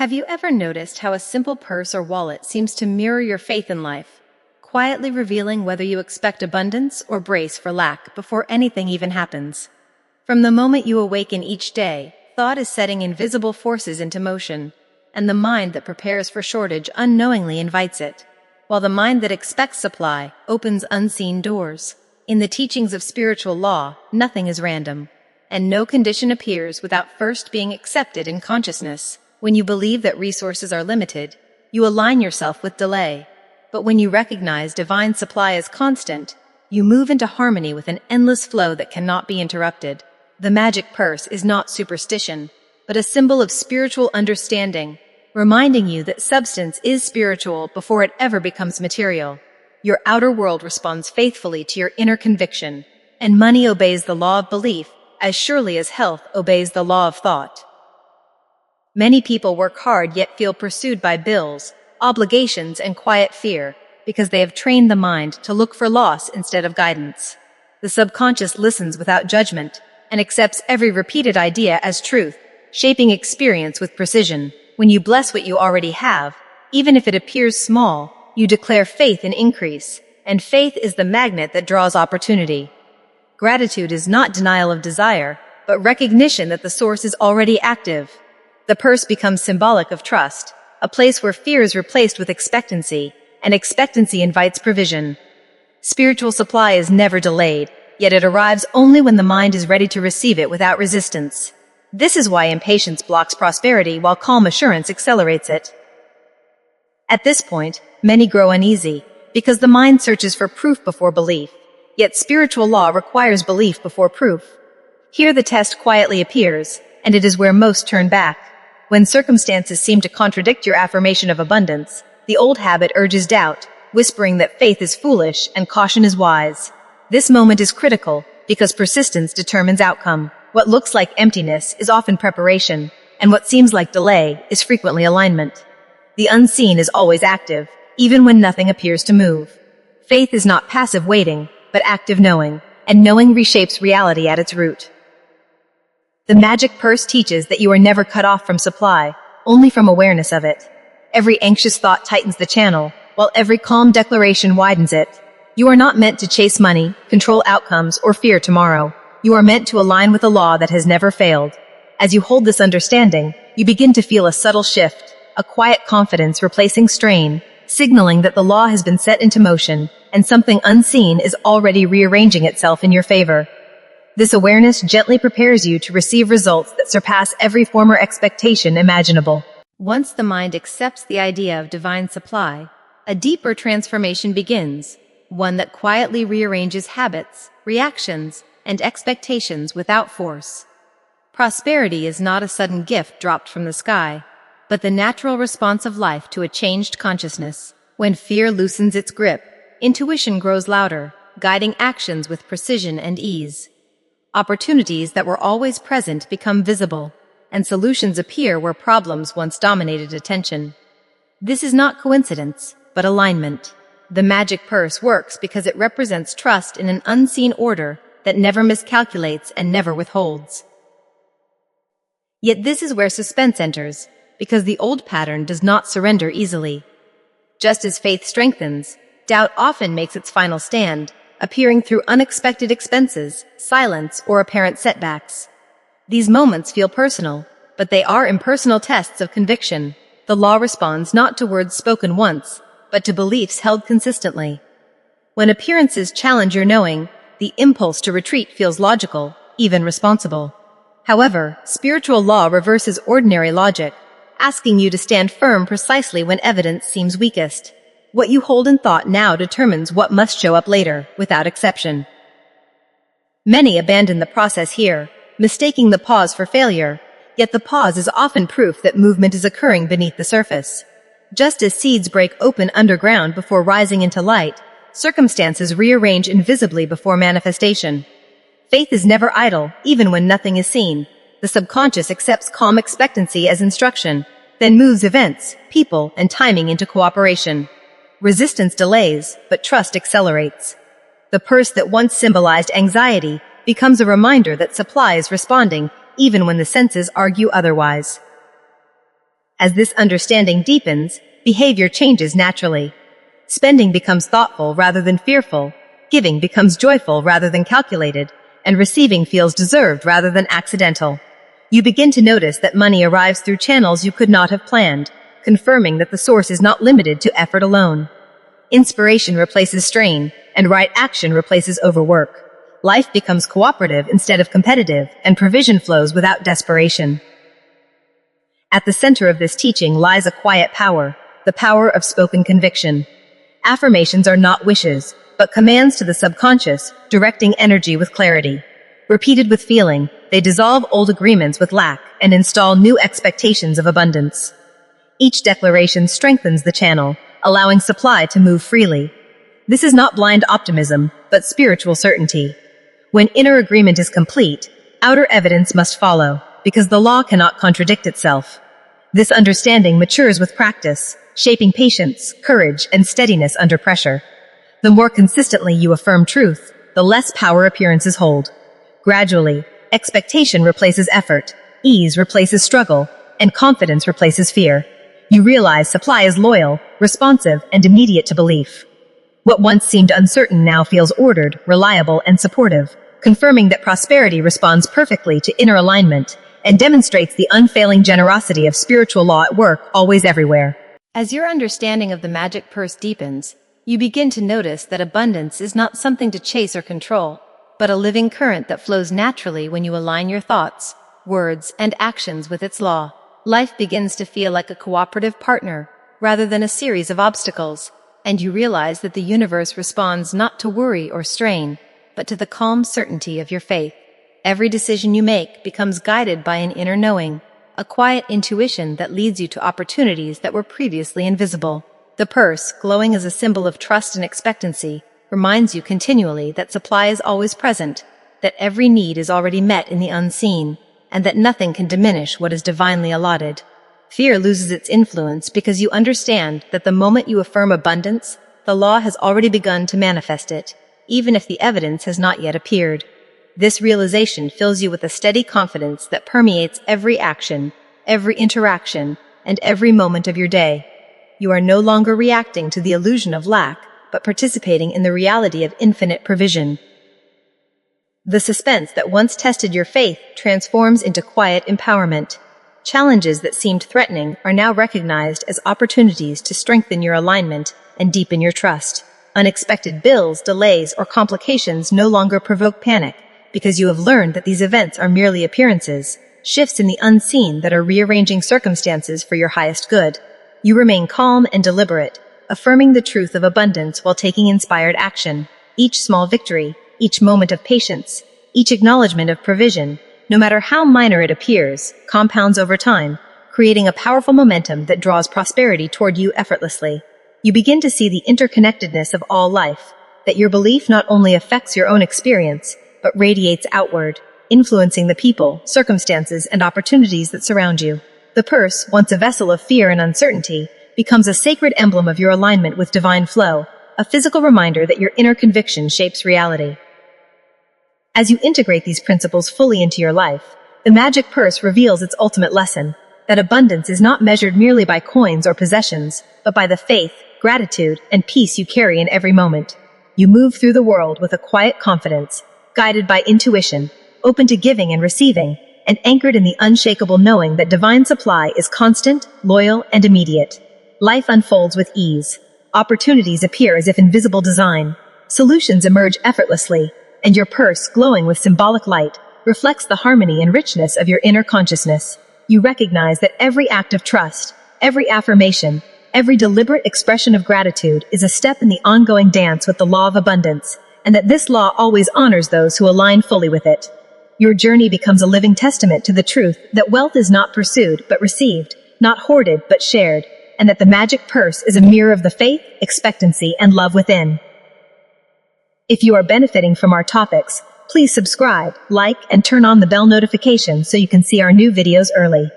Have you ever noticed how a simple purse or wallet seems to mirror your faith in life, quietly revealing whether you expect abundance or brace for lack before anything even happens? From the moment you awaken each day, thought is setting invisible forces into motion, and the mind that prepares for shortage unknowingly invites it, while the mind that expects supply opens unseen doors. In the teachings of spiritual law, nothing is random, and no condition appears without first being accepted in consciousness. When you believe that resources are limited, you align yourself with delay. But when you recognize divine supply as constant, you move into harmony with an endless flow that cannot be interrupted. The magic purse is not superstition, but a symbol of spiritual understanding, reminding you that substance is spiritual before it ever becomes material. Your outer world responds faithfully to your inner conviction, and money obeys the law of belief as surely as health obeys the law of thought. Many people work hard yet feel pursued by bills, obligations, and quiet fear because they have trained the mind to look for loss instead of guidance. The subconscious listens without judgment and accepts every repeated idea as truth, shaping experience with precision. When you bless what you already have, even if it appears small, you declare faith in increase, and faith is the magnet that draws opportunity. Gratitude is not denial of desire, but recognition that the source is already active. The purse becomes symbolic of trust, a place where fear is replaced with expectancy, and expectancy invites provision. Spiritual supply is never delayed, yet it arrives only when the mind is ready to receive it without resistance. This is why impatience blocks prosperity while calm assurance accelerates it. At this point, many grow uneasy, because the mind searches for proof before belief, yet spiritual law requires belief before proof. Here the test quietly appears, and it is where most turn back. When circumstances seem to contradict your affirmation of abundance, the old habit urges doubt, whispering that faith is foolish and caution is wise. This moment is critical because persistence determines outcome. What looks like emptiness is often preparation, and what seems like delay is frequently alignment. The unseen is always active, even when nothing appears to move. Faith is not passive waiting, but active knowing, and knowing reshapes reality at its root. The magic purse teaches that you are never cut off from supply, only from awareness of it. Every anxious thought tightens the channel, while every calm declaration widens it. You are not meant to chase money, control outcomes, or fear tomorrow. You are meant to align with a law that has never failed. As you hold this understanding, you begin to feel a subtle shift, a quiet confidence replacing strain, signaling that the law has been set into motion, and something unseen is already rearranging itself in your favor. This awareness gently prepares you to receive results that surpass every former expectation imaginable. Once the mind accepts the idea of divine supply, a deeper transformation begins, one that quietly rearranges habits, reactions, and expectations without force. Prosperity is not a sudden gift dropped from the sky, but the natural response of life to a changed consciousness. When fear loosens its grip, intuition grows louder, guiding actions with precision and ease. Opportunities that were always present become visible, and solutions appear where problems once dominated attention. This is not coincidence, but alignment. The magic purse works because it represents trust in an unseen order that never miscalculates and never withholds. Yet this is where suspense enters, because the old pattern does not surrender easily. Just as faith strengthens, doubt often makes its final stand, appearing through unexpected expenses, silence, or apparent setbacks. These moments feel personal, but they are impersonal tests of conviction. The law responds not to words spoken once, but to beliefs held consistently. When appearances challenge your knowing, the impulse to retreat feels logical, even responsible. However, spiritual law reverses ordinary logic, asking you to stand firm precisely when evidence seems weakest. What you hold in thought now determines what must show up later, without exception. Many abandon the process here, mistaking the pause for failure, yet the pause is often proof that movement is occurring beneath the surface. Just as seeds break open underground before rising into light, circumstances rearrange invisibly before manifestation. Faith is never idle, even when nothing is seen. The subconscious accepts calm expectancy as instruction, then moves events, people, and timing into cooperation. Resistance delays, but trust accelerates. The purse that once symbolized anxiety becomes a reminder that supply is responding even when the senses argue otherwise. As this understanding deepens, behavior changes naturally. Spending becomes thoughtful rather than fearful, giving becomes joyful rather than calculated, and receiving feels deserved rather than accidental. You begin to notice that money arrives through channels you could not have planned, confirming that the source is not limited to effort alone. Inspiration replaces strain, and right action replaces overwork. Life becomes cooperative instead of competitive, and provision flows without desperation. At the center of this teaching lies a quiet power, the power of spoken conviction. Affirmations are not wishes, but commands to the subconscious, directing energy with clarity. Repeated with feeling, they dissolve old agreements with lack and install new expectations of abundance. Each declaration strengthens the channel, allowing supply to move freely. This is not blind optimism, but spiritual certainty. When inner agreement is complete, outer evidence must follow, because the law cannot contradict itself. This understanding matures with practice, shaping patience, courage, and steadiness under pressure. The more consistently you affirm truth, the less power appearances hold. Gradually, expectation replaces effort, ease replaces struggle, and confidence replaces fear. You realize supply is loyal, responsive, and immediate to belief. What once seemed uncertain now feels ordered, reliable, and supportive, confirming that prosperity responds perfectly to inner alignment and demonstrates the unfailing generosity of spiritual law at work, always everywhere. As your understanding of the magic purse deepens, you begin to notice that abundance is not something to chase or control, but a living current that flows naturally when you align your thoughts, words, and actions with its law. Life begins to feel like a cooperative partner, rather than a series of obstacles, and you realize that the universe responds not to worry or strain, but to the calm certainty of your faith. Every decision you make becomes guided by an inner knowing, a quiet intuition that leads you to opportunities that were previously invisible. The purse, glowing as a symbol of trust and expectancy, reminds you continually that supply is always present, that every need is already met in the unseen, and that nothing can diminish what is divinely allotted. Fear loses its influence because you understand that the moment you affirm abundance, the law has already begun to manifest it, even if the evidence has not yet appeared. This realization fills you with a steady confidence that permeates every action, every interaction, and every moment of your day. You are no longer reacting to the illusion of lack, but participating in the reality of infinite provision. The suspense that once tested your faith transforms into quiet empowerment. Challenges that seemed threatening are now recognized as opportunities to strengthen your alignment and deepen your trust. Unexpected bills, delays, or complications no longer provoke panic, because you have learned that these events are merely appearances, shifts in the unseen that are rearranging circumstances for your highest good. You remain calm and deliberate, affirming the truth of abundance while taking inspired action. Each small victory, each moment of patience, each acknowledgement of provision, no matter how minor it appears, compounds over time, creating a powerful momentum that draws prosperity toward you effortlessly. You begin to see the interconnectedness of all life, that your belief not only affects your own experience, but radiates outward, influencing the people, circumstances, and opportunities that surround you. The purse, once a vessel of fear and uncertainty, becomes a sacred emblem of your alignment with divine flow, a physical reminder that your inner conviction shapes reality. As you integrate these principles fully into your life, the magic purse reveals its ultimate lesson, that abundance is not measured merely by coins or possessions, but by the faith, gratitude, and peace you carry in every moment. You move through the world with a quiet confidence, guided by intuition, open to giving and receiving, and anchored in the unshakable knowing that divine supply is constant, loyal, and immediate. Life unfolds with ease. Opportunities appear as if invisible design. Solutions emerge effortlessly, and your purse, glowing with symbolic light, reflects the harmony and richness of your inner consciousness. You recognize that every act of trust, every affirmation, every deliberate expression of gratitude is a step in the ongoing dance with the law of abundance, and that this law always honors those who align fully with it. Your journey becomes a living testament to the truth that wealth is not pursued but received, not hoarded but shared, and that the magic purse is a mirror of the faith, expectancy, and love within. If you are benefiting from our topics, please subscribe, like, and turn on the bell notification so you can see our new videos early.